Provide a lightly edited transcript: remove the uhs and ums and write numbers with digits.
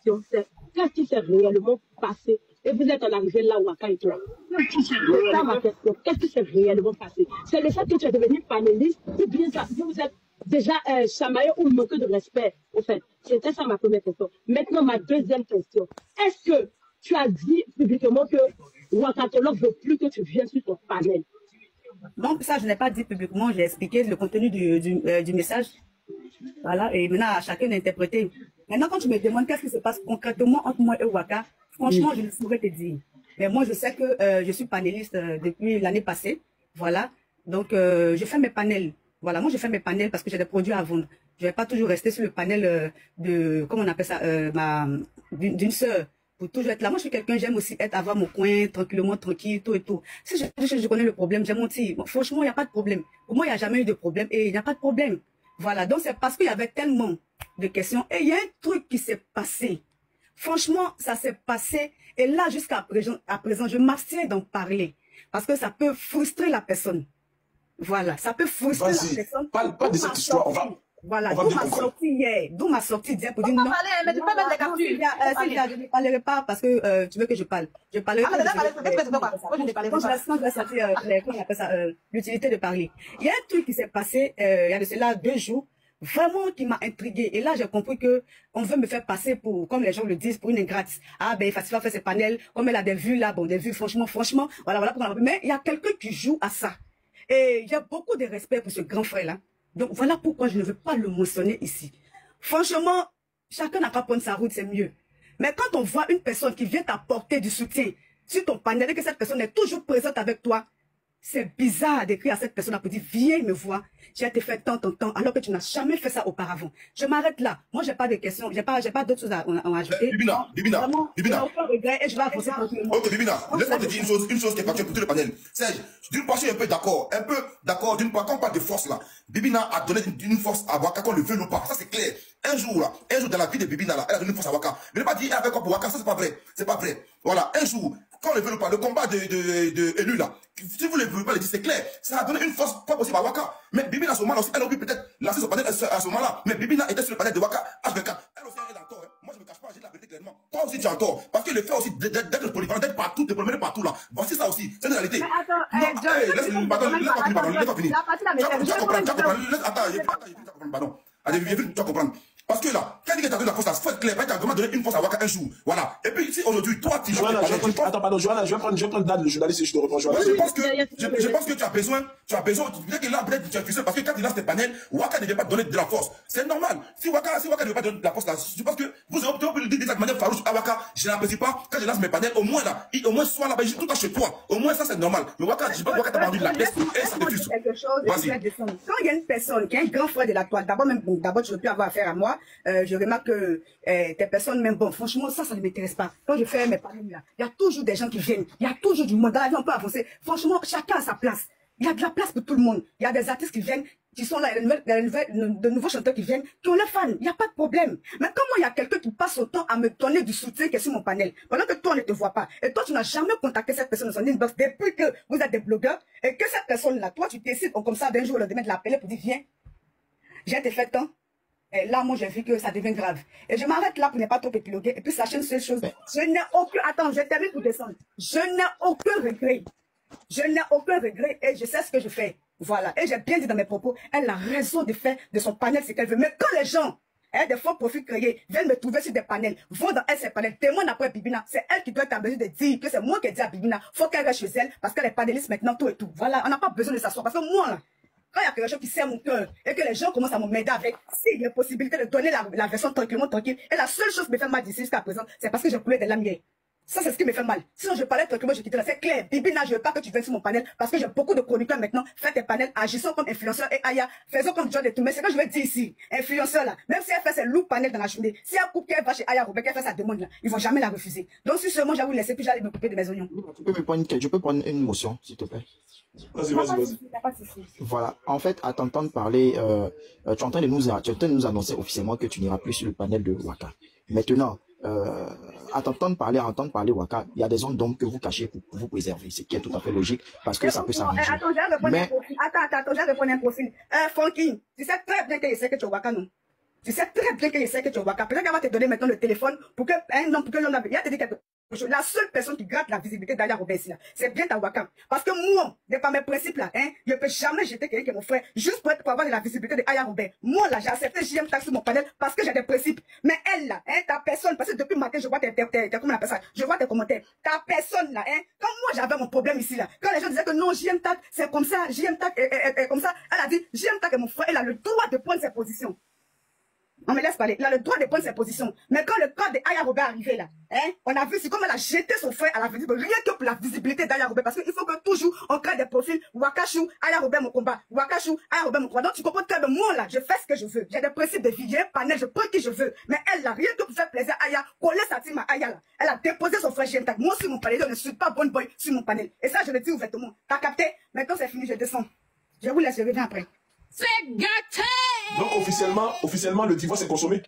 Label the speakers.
Speaker 1: question, c'est qu'est-ce qui s'est réellement passé? Et vous êtes en arrivé là, Waka et toi. C'est ça ma question. Qu'est-ce qui s'est réellement passé? C'est le fait que tu es devenu panéliste ou bien ça, vous êtes déjà chamaillé ou manqué de respect, au fait. C'était ça ma première question. Maintenant, ma deuxième question. Est-ce que tu as dit publiquement que Wakatolog ne veut plus que tu viennes sur ton panel?
Speaker 2: Donc ça, je n'ai pas dit publiquement, j'ai expliqué le contenu du message. Voilà, et maintenant, à chacun d'interpréter. Maintenant, quand tu me demandes qu'est-ce qui se passe concrètement entre moi et Waka, franchement, je ne saurais te dire. Mais moi, je sais que je suis panéliste depuis l'année passée. Voilà, donc je fais mes panels. Voilà, moi, je fais mes panels parce que j'ai des produits à vendre. Je ne vais pas toujours rester sur le panel de, comment on appelle ça, d'une sœur. Pour toujours être là. Moi, je suis quelqu'un, j'aime aussi avoir mon coin, tranquillement, tranquille, tout et tout. Si je connais le problème, j'ai menti. Bon, franchement, il n'y a pas de problème. Pour moi, il n'y a jamais eu de problème et il n'y a pas de problème. Voilà, donc c'est parce qu'il y avait tellement de questions. Et il y a un truc qui s'est passé. Franchement, ça s'est passé. Et là, jusqu'à présent, je m'abstiens d'en parler. Parce que ça peut frustrer la personne. Voilà, ça peut frustrer la personne.
Speaker 3: Parle pas de cette histoire, on va...
Speaker 2: Voilà, d'où ma sortie hier, d'où ma sortie hier pour dire non.
Speaker 4: Mais tu peux mettre les captures.
Speaker 2: Sylvia, je ne parlerai pas parce que tu veux que je parle. Je parlerai pas. L'utilité de parler. Il y a un truc qui s'est passé, il y a de cela 2 jours, vraiment qui m'a intrigué. Et là, j'ai compris que on veut me faire passer pour, comme les gens le disent, pour une ingrate. Ah ben, Fatifa fait ses panels, comme elle a des vues là, bon, des vues, franchement, voilà. Mais il y a quelqu'un qui joue à ça. Et j'ai beaucoup de respect pour ce grand frère là. Donc voilà pourquoi je ne veux pas le mentionner ici. Franchement, chacun n'a qu'à prendre sa route, c'est mieux. Mais quand on voit une personne qui vient t'apporter du soutien sur ton panel et que cette personne est toujours présente avec toi, c'est bizarre d'écrire à cette personne pour dire viens me voir, j'ai été fait tant, alors que tu n'as jamais fait ça auparavant. Je m'arrête là. Moi, j'ai pas de questions, j'ai pas d'autres choses à ajouter.
Speaker 3: Bibina.
Speaker 2: Aucun regret et je vais avancer tranquillement.
Speaker 3: Ok, Bibina, laisse-moi te dire une chose qui est factuelle pour tout le panel. Serge, d'une part, je suis un peu d'accord, d'une part, quand on parle de force là, Bibina a donné une force à Waka qu'on le veut ou pas. Ça c'est clair. Un jour dans la vie de Bibina là, elle a donné une force à Waka. Mais ne pas dire elle a fait quoi pour Waka, ça c'est pas vrai. C'est pas vrai. Voilà, un jour, quand on le veut ou pas, le combat de élu là, si vous ne voulez pas le dire, c'est clair, ça a donné une force pas possible à Waka. Mais Bibina à ce moment-là aussi, elle aurait pu peut-être lancer son panel à ce moment-là. Mais Bibina était sur le panel de Waka H24. Elle aussi elle a tort. Hein. Moi je ne me cache pas, j'ai la vérité clairement. Toi aussi tu as tort. Parce que le fait aussi d'être polyvalent, d'être partout, de promener partout là. Voici ça aussi, c'est une réalité.
Speaker 4: Mais attends,
Speaker 3: laisse-moi finir. Tu vas comprendre, pardon. Tu vas comprendre. Parce que là, quand il t'a donné la force, il faut être clair. Il t'a vraiment donné une force à Waka un jour. Voilà. Et puis, si aujourd'hui, toi, tu
Speaker 5: Johanna, attends, pardon, Johanna, je vais prendre Dan, le journaliste, et je te reprends, Johanna.
Speaker 3: Je pense que tu as besoin, peut-être que là, peut-être tu es frustré parce que quand il lance tes panels, Waka ne vient pas te donner de la force. C'est normal. Si Waka ne veut pas donner de la force là, je pense que vous aurez pu le dire de cette manière farouche à Waka, je n'apprécie pas, quand je lance mes panels, au moins là, au moins soit là-bas, tout à chez toi. Au moins ça, c'est normal. Mais Waka, je pense que Waka t'a vendu de la laisse et ça te frustre.
Speaker 2: Vas-y. Quand il y a une personne qui est un grand frère de la toile, d'abord, tu ne veux plus avoir affaire à moi, je remarque que tes personnes, même bon, franchement, ça ne m'intéresse pas. Quand je fais mes panels là, il y a toujours des gens qui viennent, il y a toujours du monde. Dans la vie, on peut avancer. Franchement, chacun a sa place. Il y a de la place pour tout le monde. Il y a des artistes qui viennent, qui sont là, de nouveaux chanteurs qui viennent, qui ont leurs fans. Il n'y a pas de problème. Mais comment il y a quelqu'un qui passe autant à me donner du soutien qui est sur mon panel, pendant que toi, on ne te voit pas. Et toi, tu n'as jamais contacté cette personne dans son inbox depuis que vous êtes des blogueurs, et que cette personne-là, toi, tu décides comme ça d'un jour, le demain, de l'appeler pour dire, viens, j'ai été fait tant. Et là, moi, j'ai vu que ça devient grave. Et je m'arrête là pour ne pas trop épiloguer. Et puis, sachez une seule chose. Je n'ai aucun... Attends, je termine pour descendre. Je n'ai aucun regret. Je n'ai aucun regret et je sais ce que je fais. Voilà. Et j'ai bien dit dans mes propos, elle a raison de faire de son panel ce qu'elle veut. Mais quand les gens, des faux profils créés, viennent me trouver sur des panels, vont dans elle ses panels, témoignent après Bibina, c'est elle qui doit être en mesure de dire que c'est moi qui ai dit à Bibina, faut qu'elle reste chez elle parce qu'elle est panéliste maintenant, tout et tout. Voilà. On n'a pas besoin de s'asseoir. Parce que moi, là, quand il y a quelque chose qui serre mon cœur et que les gens commencent à m'aider avec, s'il y a possibilité de donner la version tranquillement tranquille, et la seule chose qui me fait mal d'ici jusqu'à présent, c'est parce que j'ai coulé des larmes hier. Ça, c'est ce qui me fait mal. Sinon, je parlais tranquillement, je quittais là. C'est clair. Bibina, je veux pas que tu viennes sur mon panel parce que j'ai beaucoup de chroniqueurs maintenant. Faites tes panels, agissons comme influenceurs et Aya, faisons comme John et tout. Mais c'est ce que je veux dire ici. Influenceurs là. Même si elle fait ses loups panels dans la journée, si elle coupe qu'elle va chez Aya Robert, qu'elle fait sa demande là, ils vont jamais la refuser. Donc, si seulement j'allais vous laisser, puis j'allais me couper de mes oignons.
Speaker 5: Tu peux prendre une motion, s'il te plaît. Vas-y. Voilà. En fait, à t'entendre parler, tu es en train de nous annoncer officiellement que tu n'iras plus sur le panel de Waka. Maintenant, à t'entendre parler Waka, il y a des zones d'ombre que vous cachez pour vous préserver, ce qui est tout à fait logique, parce que ça peut s'arranger.
Speaker 2: Attends, j'ai répondre un profil. Funky, tu sais très bien que je sais que tu es Waka, non? Tu sais très bien que je sais que tu es Waka. Peut-être qu'elle va te donner maintenant le téléphone pour que l'homme il va te dire quelque chose. La seule personne qui gratte la visibilité d'Aya Robert ici, c'est bien ta Waka. Parce que moi, de par mes principes là, je ne peux jamais jeter quelqu'un qui est mon frère juste pour avoir de la visibilité d'Aya Robert. Moi là, j'ai accepté JM Tax sur mon panel parce que j'ai des principes. Mais elle là, ta personne, parce que depuis le matin, je vois comment on appelle ça, je vois tes commentaires. Ta personne là, quand moi j'avais mon problème ici là, quand les gens disaient que non, JM Tax, c'est comme ça, JM Tax est comme ça, elle a dit, JM Tax est mon frère, elle a le droit de prendre ses positions. On me laisse parler. Il a le droit de prendre ses positions. Mais quand le cas d'Aya Robert est arrivé là, on a vu c'est comme elle a jeté son frère à la visibilité, rien que pour la visibilité d'Aya Robert. Parce qu'il faut que toujours on crée des profils. Wakachou, Aya Robert mon combat. Wakachou, Aya Robert mon combat. Donc tu comprends que moi là, je fais ce que je veux. J'ai des principes de vie, j'ai un panel, je prends qui je veux. Mais elle là, rien que pour faire plaisir à Aya, coller sa team à Aya là. Elle a déposé son frère JM Tac. Moi sur mon panel, je ne suis pas bonne boy sur mon panel. Et ça je le dis ouvertement. T'as capté? Maintenant c'est fini, je descends. Je vous laisse, je reviens après.
Speaker 4: C'est gâté!
Speaker 6: Donc officiellement, le divorce est consommé.